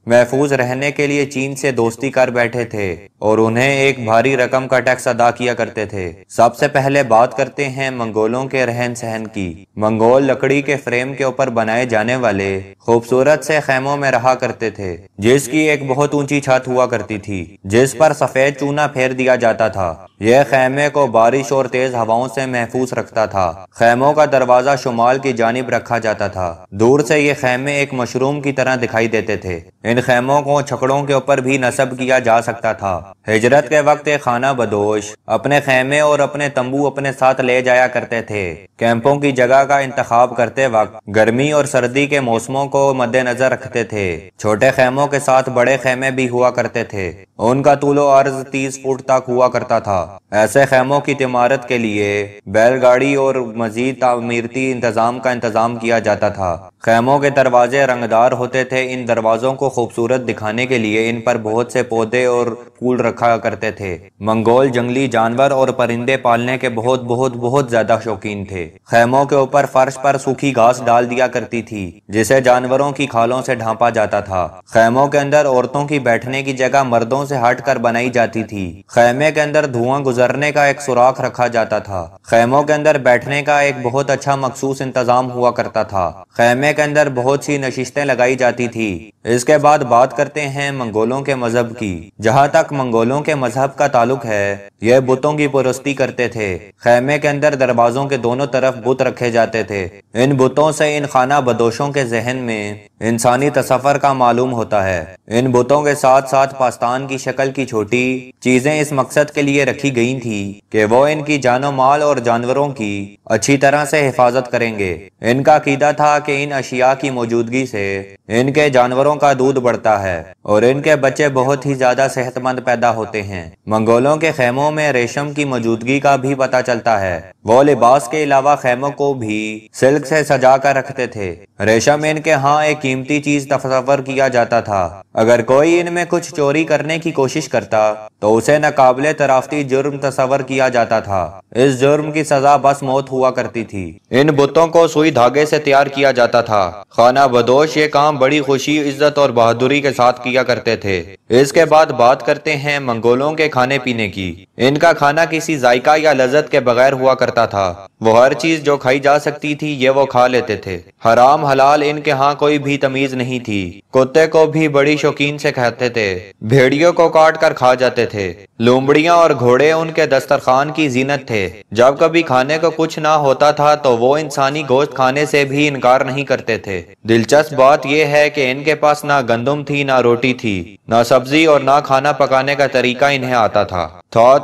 محفوظ رہنے کے لیے چین سے دوستی کر بیٹھے تھے اور انہیں ایک بھاری رقم کا ٹیکس ادا کیا کرتے تھے۔ سب سے پہلے بات کرتے ہیں منگولوں کے رہن سہن کی۔ منگول لکڑی کے فریم کے اوپر بنائے جانے والے خوبصورت سے خیموں میں رہا کرتے تھے جس کی ایک بہت اونچی چھت ہوا کرتی تھی جس پر سفید چونا پھیر دیا جاتا تھا۔ یہ خیمے کو بارش اور تیز ہواؤں سے محفوظ رکھتا تھا۔ خیموں کا دروازہ شمال کی جانب رکھا جاتا تھا۔ دور سے یہ خیمے ایک مشروم کی طرح دکھائی دیتے تھے۔ ان خیموں کو چھکڑوں کے اوپر بھی نصب کیا جا سکتا تھا۔ ہجرت کے وقت ایک خانہ بدوش اپنے خیمے اور اپنے تمبو اپنے ساتھ لے جایا کرتے تھے۔ کیمپوں کی جگہ کا انتخاب کرتے وقت گرمی اور سردی کے موسموں کو مد نظر رکھتے تھے۔ چھوٹے خیموں کے ساتھ بڑے خیمے بھی ہوا کرتے تھے۔ ان کا طول و عرض 30 فٹ تک ہوا کرتا تھا۔ ایسے خیموں کی تمارت کے لیے بیل گاڑی اور مزید تعمیراتی انتظام کا انتظام کیا جاتا تھا۔ خیموں کے دروازے رنگدار ہوتے تھے۔ ان دروازوں کو خوبصورت دکھانے کے لیے ان پر بہت سے پودے اور پھول رکھا کرتے تھے۔ منگول جنگلی جانور اور پرندے پالنے کے بہت زیادہ شوقین تھے۔ خیموں کے اوپر فرش پر سوکھی گھاس ڈال دیا کرتی تھی جسے جانوروں کی کھالوں سے ڈھانپا جاتا تھا۔ خیموں کے اندر عورتوں کی بیٹھنے کی جگہ مردوں سے ہٹ کر بنائی جاتی تھی۔ خیمے کے اندر دھواں گزرنے کا ایک سوراخ رکھا جاتا تھا۔ خیموں کے اندر بیٹھنے کا ایک بہت اچھا مخصوص انتظام ہوا کرتا تھا۔ خیمے کے اندر بہت سی نشستیں لگائی جاتی تھی۔ اس کے بعد بات کرتے ہیں منگولوں کے مذہب کی۔ جہاں تک منگولوں کے مذہب کا تعلق ہے، یہ بتوں کی پرستی کرتے تھے۔ خیمے کے اندر دروازوں کے دونوں طرف بت رکھے جاتے تھے۔ ان بتوں سے ان خانہ بدوشوں کے ذہن میں انسانی تصور کا معلوم ہوتا ہے۔ ان بتوں کے ساتھ ساتھ پاستان کی شکل کی چھوٹی چیزیں اس مقصد کے لیے رکھی گئی تھی کہ وہ ان کی جان و مال اور جانوروں کی اچھی طرح سے حفاظت کریں گے۔ ان کا عقیدہ تھا کہ ان اشیاء کی موجودگی سے ان کے جانوروں کا دودھ بڑھتا ہے اور ان کے بچے بہت ہی زیادہ صحت مند پیدا ہوتے ہیں۔ منگولوں کے خیموں میں ریشم کی موجودگی کا بھی پتہ چلتا ہے۔ وہ لباس کے علاوہ خیموں کو بھی سلک سے سجا کر رکھتے تھے۔ ریشم ان کے ہاں ایک قیمتی چیز تصور کیا جاتا تھا۔ اگر کوئی ان میں کچھ چوری کرنے کی کوشش کرتا تو اسے ناقابل ترافتی جرم تصور کیا جاتا تھا۔ اس جرم کی سزا بس موت ہوا کرتی تھی۔ ان بتوں کو سوئی دھاگے سے تیار کیا جاتا تھا۔ خانہ بدوش یہ کام بڑی خوشی، عزت اور بہادری کے ساتھ کیا کرتے تھے۔ اس کے بعد بات کرتے ہیں منگولوں کے کھانے پینے کی۔ ان کا کھانا کسی ذائقہ یا لذت کے بغیر ہوا کرتا تھا۔ وہ ہر چیز جو کھائی جا سکتی تھی یہ وہ کھا لیتے تھے۔ حرام حلال ان کے ہاں کوئی بھی تمیز نہیں تھی۔ کتے کو بھی بڑی شوقین سے کھاتے تھے۔ بھیڑیوں کو کاٹ کر کھا جاتے تھے۔ لومڑیاں اور گھوڑے ان کے دسترخوان کی زینت تھے۔ جب کبھی کھانے کو کچھ نہ ہوتا تھا تو وہ انسانی گوشت کھانے سے بھی انکار نہیں کرتے تھے۔ دلچسپ بات یہ ہے کہ ان کے پاس نہ گندم تھی، نہ روٹی تھی، نہ سبزی اور نہ کھانا پکانے کا طریقہ انہیں آتا تھا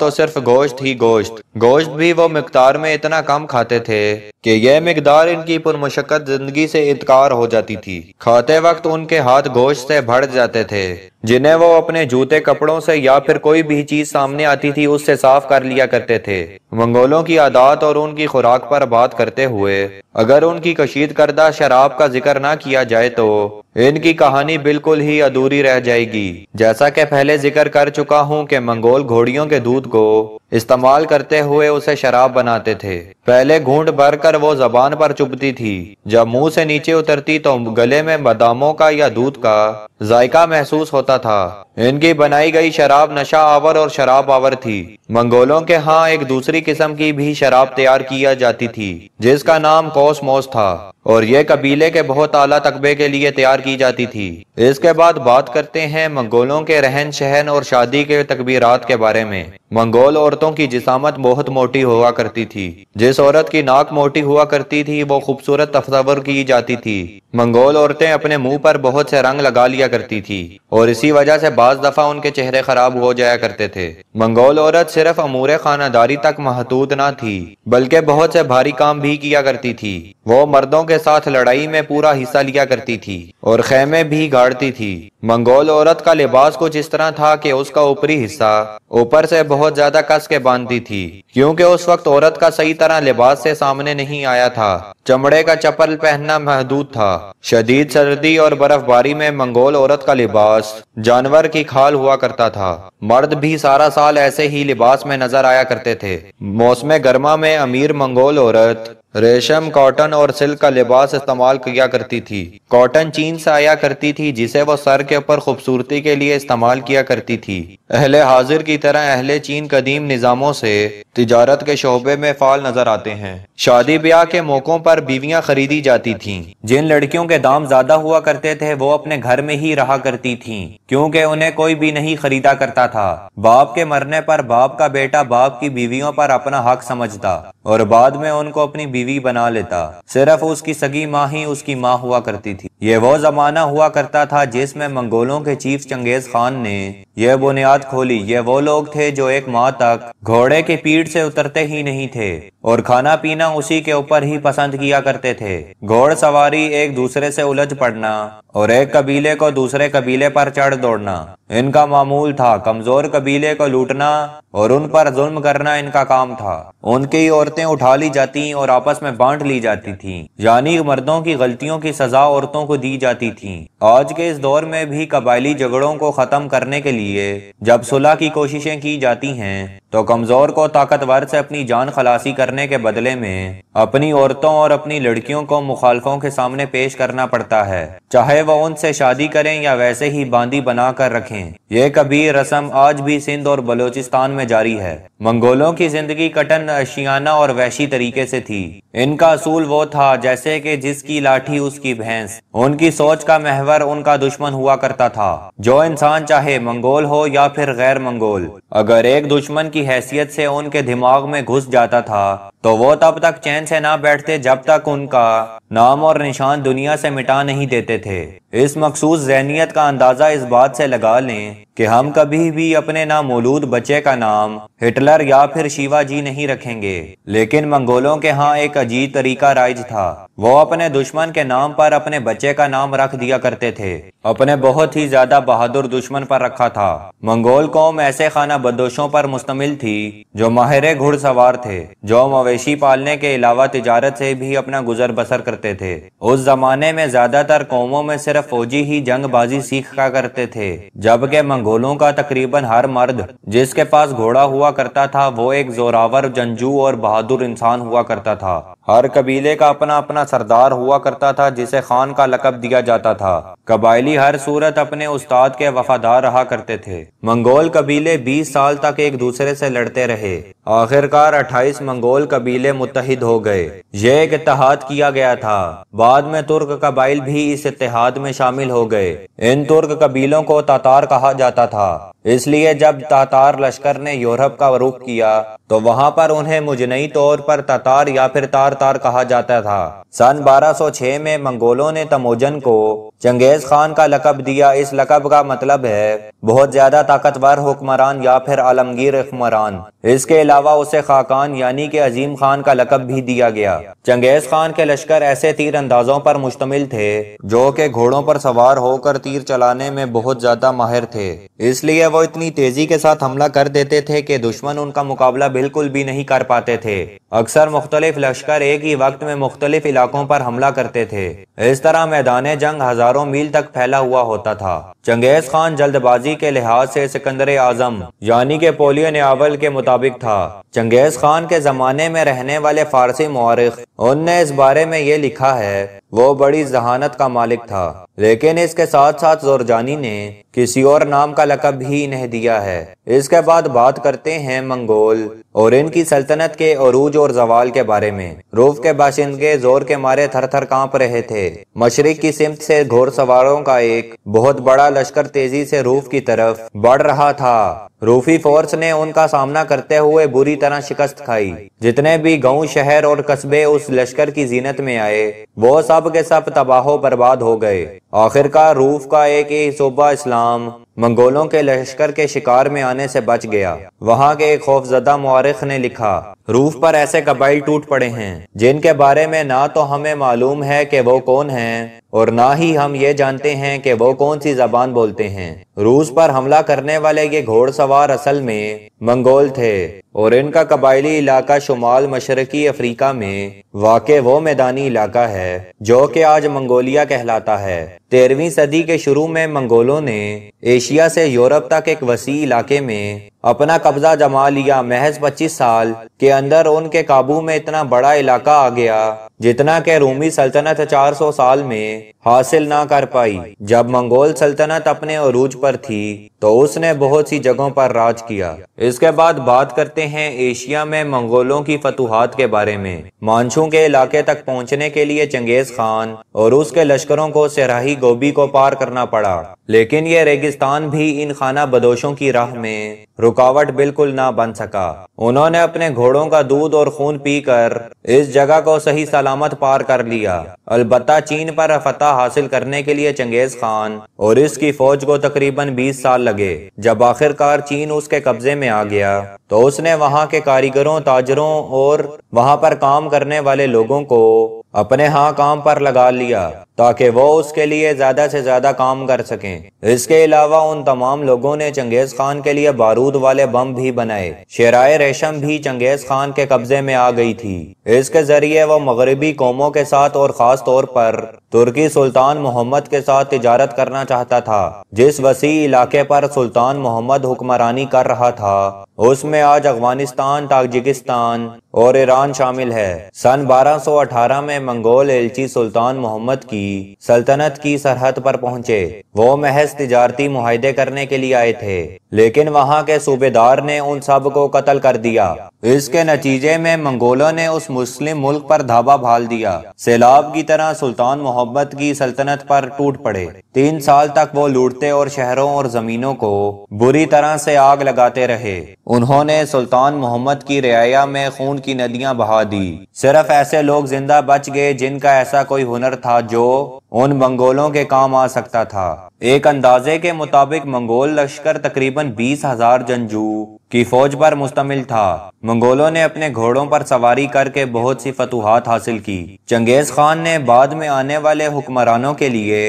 تو صرف گوشت ہی گوشت۔ گوشت بھی وہ مقدار میں اتنا کم کھاتے تھے کہ یہ مقدار ان کی پرمشقت زندگی سے انکار ہو جاتی تھی۔ کھاتے وقت ان کے ہاتھ گوشت سے بھر جاتے تھے جنہیں وہ اپنے جوتے کپڑوں سے یا پھر کوئی بھی چیز سامنے آتی تھی اس سے صاف کر لیا کرتے تھے۔ منگولوں کی عادات اور ان کی خوراک پر بات کرتے ہوئے اگر ان کی کشید کردہ شراب کا ذکر نہ کیا جائے تو ان کی کہانی بالکل ہی ادھوری رہ جائے گی۔ جیسا کہ پہلے ذکر کر چکا ہوں کہ منگول گھوڑیوں کے دودھ کو استعمال کرتے ہوئے اسے شراب بناتے تھے۔ پہلے گھونٹ بھر کر وہ زبان پر چبھتی تھی۔ جب منہ سے نیچے اترتی تو گلے میں باداموں کا یا دودھ کا ذائقہ محسوس ہوتا تھا۔ ان کی بنائی گئی شراب نشہ آور اور شراب آور تھی۔ منگولوں کے ہاں ایک دوسری قسم کی بھی شراب تیار کیا جاتی تھی جس کا نام کوس موس تھا اور یہ قبیلے کے بہت اعلیٰ تقبے کے لیے تیار کی جاتی تھی۔ اس کے بعد بات کرتے ہیں منگولوں کے رہن سہن اور شادی کے تکبیرات کے بارے میں۔ منگول عورتوں کی جسامت بہت موٹی ہوا کرتی تھی۔ جس عورت کی ناک موٹی ہوا کرتی تھی وہ خوبصورت تصور کی جاتی تھی۔ منگول عورتیں اپنے منہ پر بہت سے رنگ لگا لیا کرتی تھی اور اسی وجہ سے بعض دفعہ ان کے چہرے خراب ہو جایا کرتے تھے۔ منگول عورت صرف امور خانہ داری تک محدود نہ تھی بلکہ بہت سے بھاری کام بھی کیا کرتی تھی۔ وہ مردوں کے ساتھ لڑائی میں پورا حصہ لیا کرتی تھی اور خیمے بھی گاڑتی تھی۔ منگول عورت کا لباس کچھ اس طرح تھا کہ اس کا اوپری حصہ اوپر سے بہت زیادہ کس کے باندھتی تھی کیونکہ اس وقت عورت کا صحیح طرح لباس سے سامنے نہیں آیا تھا۔ چمڑے کا چپل پہننا محدود تھا۔ شدید سردی اور برف باری میں منگول عورت کا لباس جانور کی کھال ہوا کرتا تھا۔ مرد بھی سارا سال ایسے ہی لباس میں نظر آیا کرتے تھے۔ موسم گرما میں امیر منگول عورت ریشم، کاٹن اور سلک کا لباس استعمال کیا کرتی تھی۔ کاٹن چین سے آیا کرتی تھی جسے وہ سر کے اوپر خوبصورتی کے لیے استعمال کیا کرتی تھی۔ اہل حاضر کی طرح اہل چین قدیم نظاموں سے تجارت کے شعبے میں فعال نظر آتے ہیں۔ شادی بیاہ کے موقعوں پر بیویاں خریدی جاتی تھیں۔ جن لڑکیوں کے دام زیادہ ہوا کرتے تھے وہ اپنے گھر میں ہی رہا کرتی تھیں کیونکہ انہیں کوئی بھی نہیں خریدا کرتا تھا۔ باپ کے مرنے پر باپ کا بیٹا باپ کی بیویوں پر اپنا حق سمجھتا اور بعد میں ان کو اپنی بیوی بنا لیتا، صرف اس کی سگی ماں ہی اس کی ماں ہوا کرتی تھی۔ یہ وہ زمانہ ہوا کرتا تھا جس میں منگولوں کے چیف چنگیز خان نے یہ بنیاد کھولی۔ یہ وہ لوگ تھے جو ایک ماہ تک گھوڑے کی پیٹھ سے اترتے ہی نہیں تھے اور کھانا پینا اسی کے اوپر ہی پسند کیا کرتے تھے۔ گھوڑ سواری، ایک دوسرے سے الجھ پڑنا اور ایک قبیلے کو دوسرے قبیلے پر چڑھ دوڑنا ان کا معمول تھا۔ کمزور قبیلے کو لوٹنا اور ان پر ظلم کرنا ان کا کام تھا۔ ان کی عورتیں اٹھا لی جاتی اور آپس میں بانٹ لی جاتی تھیں، یعنی مردوں کی غلطیوں کی سزا عورتوں کو دی جاتی تھی۔ آج کے اس دور میں بھی قبائلی جھگڑوں کو ختم کرنے کے لیے جب صلح کی کوششیں کی جاتی ہیں تو کمزور کو طاقتور سے اپنی جان خلاصی کرنے کے بدلے میں اپنی عورتوں اور اپنی لڑکیوں کو مخالفوں کے سامنے پیش کرنا پڑتا ہے، چاہے وہ ان سے شادی کریں یا ویسے ہی باندی بنا کر رکھیں۔ یہ کبیر رسم آج بھی سندھ اور بلوچستان میں جاری ہے۔ منگولوں کی زندگی کٹن اشیانہ اور وحشی طریقے سے تھی۔ ان کا اصول وہ تھا جیسے کہ جس کی لاٹھی اس کی بھینس۔ ان کی سوچ کا محور ان کا دشمن ہوا کرتا تھا۔ جو انسان چاہے منگول ہو یا پھر غیر منگول، اگر ایک دشمن کی حیثیت سے ان کے دماغ میں گھس جاتا تھا تو وہ تب تک چین سے نہ بیٹھتے جب تک ان کا نام اور نشان دنیا سے مٹا نہیں دیتے تھے۔ اس مخصوص ذہنیت کا اندازہ اس بات سے لگا لیں کہ ہم کبھی بھی اپنے نامولود بچے کا نام ہٹلر یا پھر شیوا جی نہیں رکھیں گے، لیکن منگولوں کے ہاں ایک عجیب طریقہ رائج تھا۔ وہ اپنے دشمن کے نام پر اپنے بچے کا نام رکھ دیا کرتے تھے۔ اپنے بہت ہی زیادہ بہادر دشمن پر رکھا تھا۔ منگول قوم ایسے خانہ بدوشوں پر مشتمل تھی جو ماہر گھڑ سوار تھے، جو مویشی پالنے کے علاوہ تجارت سے بھی اپنا گزر بسر کرتے تھے۔ اس زمانے میں زیادہ تر قوموں میں صرف فوجی ہی جنگ بازی سیکھا کرتے تھے، جبکہ منگولوں کا تقریباً ہر مرد جس کے پاس گھوڑا ہوا کرتا تھا وہ ایک زوراور، جنگجو اور بہادر انسان ہوا کرتا تھا۔ ہر قبیلے کا اپنا اپنا سردار ہوا کرتا تھا جسے خان کا لقب دیا جاتا تھا۔ قبائلی ہر صورت اپنے استاد کے وفادار رہا کرتے تھے۔ منگول قبیلے 20 سال تک ایک دوسرے سے لڑتے رہے۔ آخرکار 28 منگول قبیلے متحد ہو گئے۔ یہ ایک اتحاد کیا گیا تھا۔ بعد میں ترک قبائل بھی اس اتحاد میں شامل ہو گئے۔ ان ترک قبیلوں کو تاتار کہا جاتا تھا، اس لیے جب تاتار لشکر نے یورپ کا رخ کیا تو وہاں پر انہیں مجموعی طور پر تاتار یا پھر تار کہا جاتا تھا۔ سن 1206 میں منگولوں نے تموجن کو چنگیز خان کا لقب دیا۔ اس لقب کا مطلب ہے بہت زیادہ طاقتور حکمران یا پھر عالمگیر حکمران۔ اس کے علاوہ اسے خاقان یعنی کہ عظیم خان کا لقب بھی دیا گیا۔ چنگیز خان کے لشکر ایسے تیر اندازوں پر مشتمل تھے جو کہ گھوڑوں پر سوار ہو کر تیر چلانے میں بہت زیادہ ماہر تھے، اس لیے وہ اتنی تیزی کے ساتھ حملہ کر دیتے تھے کہ دشمن ان کا مقابلہ بالکل بھی نہیں کر پاتے تھے۔ اکثر مختلف لشکر ایک ہی وقت میں مختلف علاقوں پر حملہ کرتے تھے۔ اس طرح میدان جنگ ہزاروں میل تک پھیلا ہوا ہوتا تھا۔ چنگیز خان جلد بازی کے لحاظ سے سکندر اعظم یعنی کہ ناپولین اول کے مطابق تھا۔ چنگیز خان کے زمانے میں رہنے والے فارسی مورخ ان نے اس بارے میں یہ لکھا ہے وہ بڑی ذہانت کا مالک تھا، لیکن اس کے ساتھ ساتھ زورجانی نے کسی اور نام کا لقب بھی انہیں دیا ہے۔ اس کے بعد بات کرتے ہیں منگول اور ان کی سلطنت کے عروج اور زوال کے بارے میں۔ روف کے باشندے زور کے مارے تھر تھر کانپ رہے تھے۔ مشرق کی سمت سے گھوڑ سواروں کا ایک بہت بڑا لشکر تیزی سے روف کی طرف بڑھ رہا تھا۔ روفی فورس نے ان کا سامنا کرتے ہوئے بری طرح شکست کھائی۔ جتنے بھی گاؤں، شہر اور قصبے اس لشکر کی زینت میں آئے وہ سب کے سب تباہ و برباد ہو گئے۔ آخرکار روف کا ایک ہی صوبہ اسلام منگولوں کے لشکر کے شکار میں آنے سے بچ گیا۔ وہاں کے ایک خوفزدہ مورخ نے لکھا، روف پر ایسے قبائل ٹوٹ پڑے ہیں جن کے بارے میں نہ تو ہمیں معلوم ہے کہ وہ کون ہیں اور نہ ہی ہم یہ جانتے ہیں کہ وہ کون سی زبان بولتے ہیں۔ روس پر حملہ کرنے والے یہ گھوڑ سوار اصل میں منگول تھے اور ان کا قبائلی علاقہ شمال مشرقی افریقہ میں واقع وہ میدانی علاقہ ہے جو کہ آج منگولیا کہلاتا ہے۔ 13ویں صدی کے شروع میں منگولوں نے ایشیا سے یورپ تک ایک وسیع علاقے میں اپنا قبضہ جما لیا۔ محض 25 سال کے اندر ان کے قابو میں اتنا بڑا علاقہ آ گیا جتنا کہ رومی سلطنت 400 سال میں حاصل نہ کر پائی۔ جب منگول سلطنت اپنے عروج پر تھی تو اس نے بہت سی جگہوں پر راج کیا۔ اس کے بعد بات کرتے ہیں ایشیا میں منگولوں کی فتوحات کے بارے میں۔ مانچو کے علاقے تک پہنچنے کے لیے چنگیز خان اور اس کے لشکروں کو صحرائی گوبی کو پار کرنا پڑا، لیکن یہ ریگستان بھی ان خانہ بدوشوں کی راہ میں رکاوٹ بالکل نہ بن سکا۔ انہوں نے اپنے گھوڑوں کا دودھ اور خون پی کر اس جگہ کو صحیح سلامت پار کر لیا۔ البتہ چین پر فتح حاصل کرنے کے لیے چنگیز خان اور اس کی فوج کو تقریباً 20 سال لگے۔ جب آخر کار چین اس کے قبضے میں آ گیا تو اس نے وہاں کے کاریگروں، تاجروں اور وہاں پر کام کرنے والے لوگوں کو اپنے ہاں کام پر لگا لیا تاکہ وہ اس کے لیے زیادہ سے زیادہ کام کر سکیں۔ اس کے علاوہ ان تمام لوگوں نے چنگیز خان کے لیے بارود والے بم بھی بنائے۔ شیرائے ریشم بھی چنگیز خان کے قبضے میں آ گئی تھی۔ اس کے ذریعے وہ مغربی قوموں کے ساتھ اور خاص طور پر ترکی سلطان محمد کے ساتھ تجارت کرنا چاہتا تھا۔ جس وسیع علاقے پر سلطان محمد حکمرانی کر رہا تھا اس میں آج افغانستان، تاجکستان اور ایران شامل ہے۔ سن 1218 میں منگول ایلچی سلطان محمد کی سلطنت کی سرحد پر پہنچے۔ وہ محض تجارتی معاہدے کرنے کے لیے آئے تھے، لیکن وہاں کے صوبیدار نے ان سب کو قتل کر دیا۔ اس کے نتیجے میں منگولوں نے اس مسلم ملک پر دھاوا بھال دیا۔ سیلاب کی طرح سلطان محمد کی سلطنت پر ٹوٹ پڑے۔ 3 سال تک وہ لوٹتے اور شہروں اور زمینوں کو بری طرح سے آگ لگاتے رہے۔ انہوں نے سلطان محمد کی رعایا میں خون کی ندیاں بہا دی۔ صرف ایسے لوگ زندہ بچ گئے جن کا ایسا کوئی ہنر تھا جو ان منگولوں کے کام آ سکتا تھا۔ ایک اندازے کے مطابق منگول لشکر تقریباً 20,000 جنگجو کی فوج پر مشتمل تھا۔ منگولوں نے اپنے گھوڑوں پر سواری کر کے بہت سی فتوحات حاصل کی۔ چنگیز خان نے بعد میں آنے والے حکمرانوں کے لیے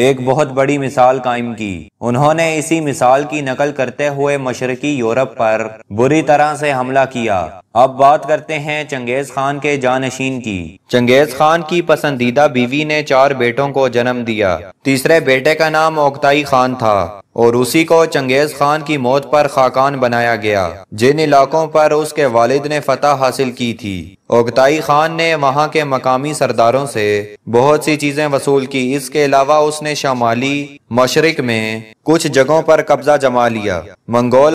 ایک بہت بڑی مثال قائم کی۔ انہوں نے اسی مثال کی نقل کرتے ہوئے مشرقی یورپ پر بری طرح سے حملہ کیا۔ اب بات کرتے ہیں چنگیز خان کے جانشین کی۔ چنگیز خان کی پسندیدہ بیوی نے 4 بیٹوں کو جنم دیا۔ تیسرے بیٹے کا نام اوکتائی خان تھا اور اسی کو چنگیز خان کی موت پر خاقان بنایا گیا جن علاقوں پر اس کے والد نے فتح حاصل کی تھی۔ اوکتائی خان نے وہاں کے مقامی سرداروں سے بہت سی چیزیں وصول کی۔ اس کے علاوہ اس نے شمالی مشرق میں کچھ جگہوں پر قبضہ جما لیا۔ منگول